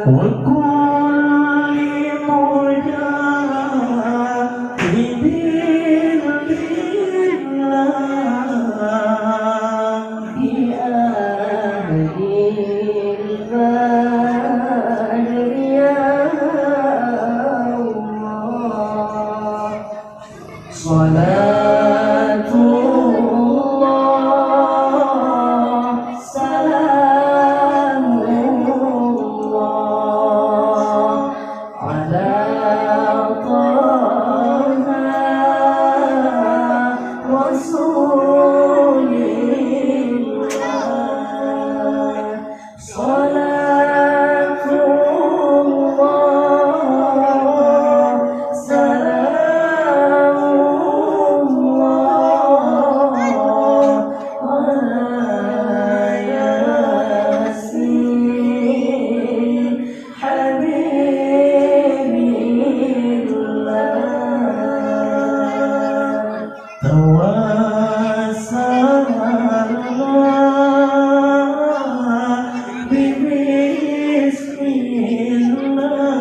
وكل مجاهد لله بأهل البدر يا الله صلاة الله سلام الله على طه رسول الله صلاة الله سلام الله على ياسين حبيب الله توسلنا ببسم الله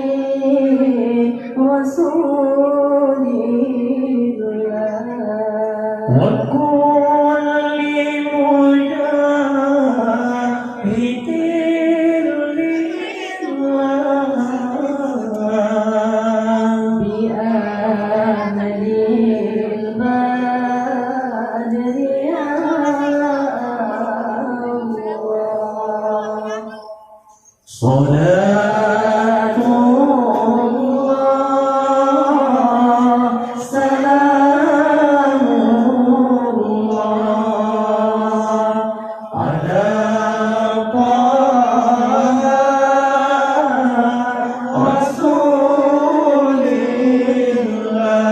وبالهادي رسول الله وكل مجاهد لله بأهل البدر يا الله صلاة الله سلام الله على طه رسول الله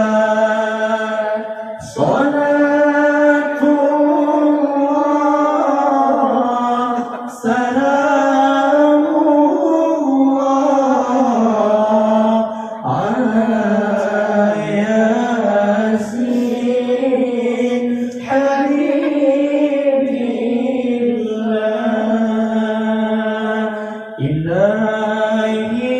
صلاة الله سلام الله على ياسين حبيب الله إلهي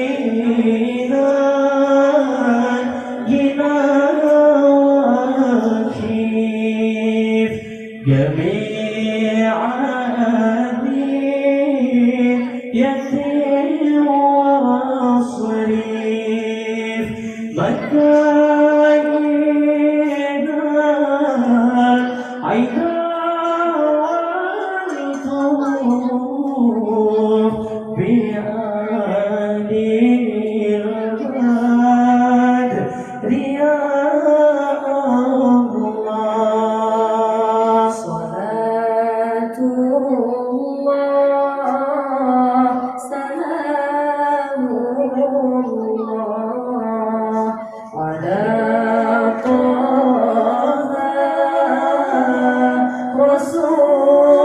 وكيف جميع يسير وصريف مكايدا عيدا والطوف بآل البدر يا الله صلاة الله سلام الله على طه رسول